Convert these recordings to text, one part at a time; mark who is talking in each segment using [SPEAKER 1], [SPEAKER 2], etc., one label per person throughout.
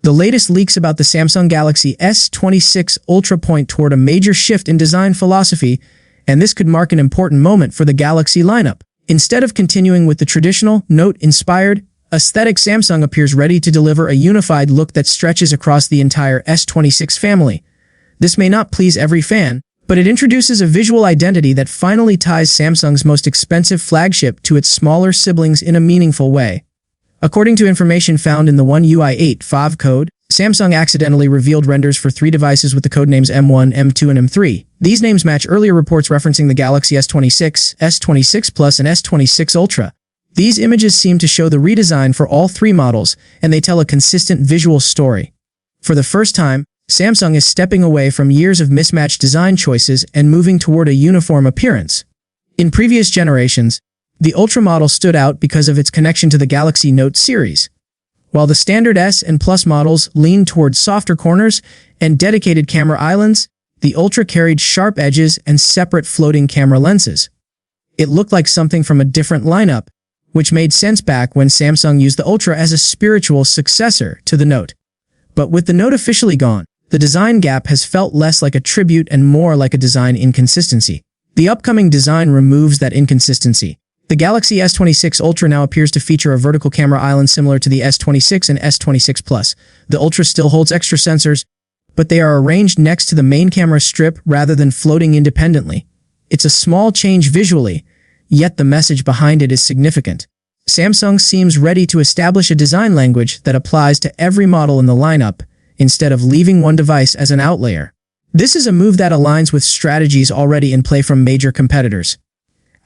[SPEAKER 1] The latest leaks about the Samsung Galaxy S26 Ultra point toward a major shift in design philosophy, and this could mark an important moment for the Galaxy lineup. Instead of continuing with the traditional, Note-inspired aesthetic, Samsung appears ready to deliver a unified look that stretches across the entire S26 family. This may not please every fan, but it introduces a visual identity that finally ties Samsung's most expensive flagship to its smaller siblings in a meaningful way. According to information found in the One UI 8.5 code, Samsung accidentally revealed renders for 3 devices with the codenames M1, M2, and M3. These names match earlier reports referencing the Galaxy S26, S26 Plus, and S26 Ultra. These images seem to show the redesign for all 3 models, and they tell a consistent visual story. For the first time, Samsung is stepping away from years of mismatched design choices and moving toward a uniform appearance. In previous generations, the Ultra model stood out because of its connection to the Galaxy Note series. While the standard S and Plus models leaned towards softer corners and dedicated camera islands, the Ultra carried sharp edges and separate floating camera lenses. It looked like something from a different lineup, which made sense back when Samsung used the Ultra as a spiritual successor to the Note. But with the Note officially gone, the design gap has felt less like a tribute and more like a design inconsistency. The upcoming design removes that inconsistency. The Galaxy S26 Ultra now appears to feature a vertical camera island similar to the S26 and S26 Plus. The Ultra still holds extra sensors, but they are arranged next to the main camera strip rather than floating independently. It's a small change visually, yet the message behind it is significant. Samsung seems ready to establish a design language that applies to every model in the lineup, instead of leaving one device as an outlier. This is a move that aligns with strategies already in play from major competitors.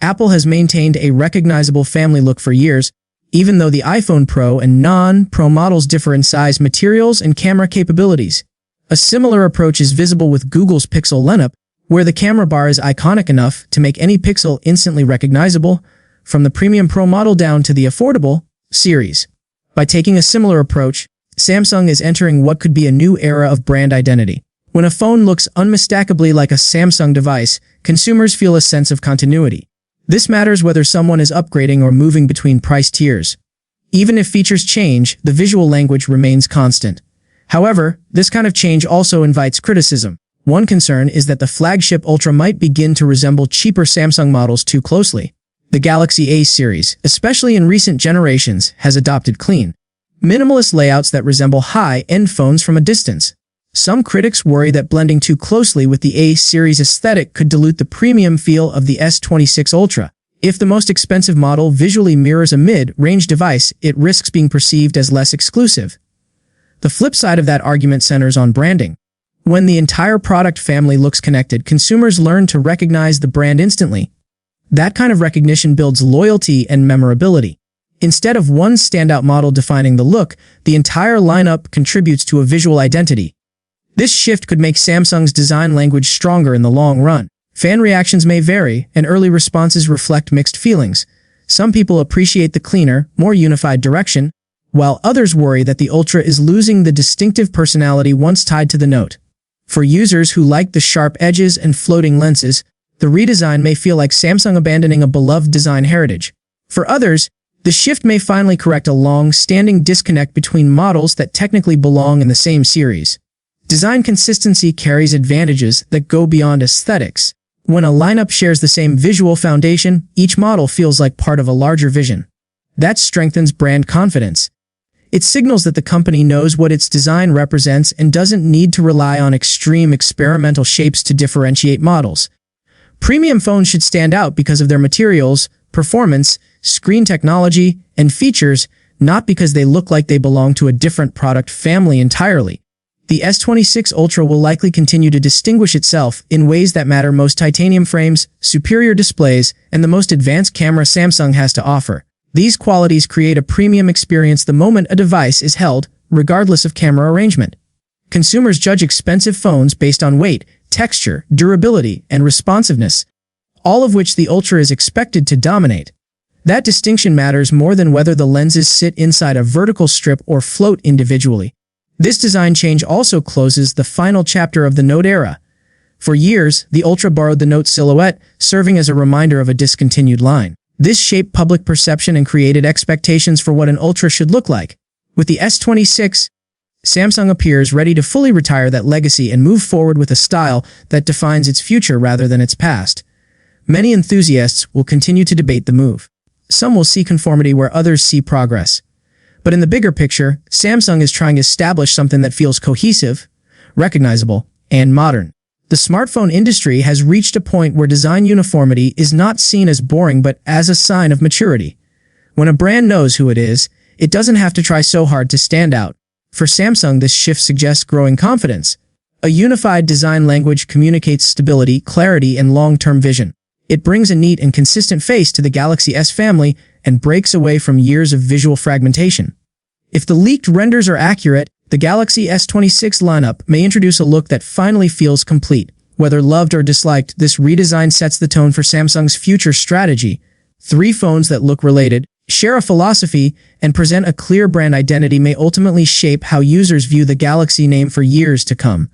[SPEAKER 1] Apple has maintained a recognizable family look for years, even though the iPhone Pro and non-Pro models differ in size, materials, and camera capabilities. A similar approach is visible with Google's Pixel lineup, where the camera bar is iconic enough to make any Pixel instantly recognizable, from the premium Pro model down to the affordable series. By taking a similar approach, Samsung is entering what could be a new era of brand identity. When a phone looks unmistakably like a Samsung device, consumers feel a sense of continuity. This matters whether someone is upgrading or moving between price tiers. Even if features change, the visual language remains constant. However, this kind of change also invites criticism. One concern is that the flagship Ultra might begin to resemble cheaper Samsung models too closely. The Galaxy A series, especially in recent generations, has adopted clean, minimalist layouts that resemble high-end phones from a distance. Some critics worry that blending too closely with the A series aesthetic could dilute the premium feel of the S26 Ultra. If the most expensive model visually mirrors a mid-range device, it risks being perceived as less exclusive. The flip side of that argument centers on branding. When the entire product family looks connected, consumers learn to recognize the brand instantly. That kind of recognition builds loyalty and memorability. Instead of one standout model defining the look, the entire lineup contributes to a visual identity. This shift could make Samsung's design language stronger in the long run. Fan reactions may vary, and early responses reflect mixed feelings. Some people appreciate the cleaner, more unified direction, while others worry that the Ultra is losing the distinctive personality once tied to the Note. For users who like the sharp edges and floating lenses, the redesign may feel like Samsung abandoning a beloved design heritage. For others, the shift may finally correct a long-standing disconnect between models that technically belong in the same series. Design consistency carries advantages that go beyond aesthetics. When a lineup shares the same visual foundation, each model feels like part of a larger vision. That strengthens brand confidence. It signals that the company knows what its design represents and doesn't need to rely on extreme experimental shapes to differentiate models. Premium phones should stand out because of their materials, performance, screen technology, and features, not because they look like they belong to a different product family entirely. The S26 Ultra will likely continue to distinguish itself in ways that matter most: titanium frames, superior displays, and the most advanced camera Samsung has to offer. These qualities create a premium experience the moment a device is held, regardless of camera arrangement. Consumers judge expensive phones based on weight, texture, durability, and responsiveness, all of which the Ultra is expected to dominate. That distinction matters more than whether the lenses sit inside a vertical strip or float individually. This design change also closes the final chapter of the Note era. For years, the Ultra borrowed the Note silhouette, serving as a reminder of a discontinued line. This shaped public perception and created expectations for what an Ultra should look like. With the S26, Samsung appears ready to fully retire that legacy and move forward with a style that defines its future rather than its past. Many enthusiasts will continue to debate the move. Some will see conformity where others see progress. But in the bigger picture, Samsung is trying to establish something that feels cohesive, recognizable, and modern. The smartphone industry has reached a point where design uniformity is not seen as boring but as a sign of maturity. When a brand knows who it is, it doesn't have to try so hard to stand out. For Samsung, this shift suggests growing confidence. A unified design language communicates stability, clarity, and long-term vision. It brings a neat and consistent face to the Galaxy S family and breaks away from years of visual fragmentation. If the leaked renders are accurate, the Galaxy S26 lineup may introduce a look that finally feels complete. Whether loved or disliked, this redesign sets the tone for Samsung's future strategy. 3 phones that look related, share a philosophy, and present a clear brand identity may ultimately shape how users view the Galaxy name for years to come.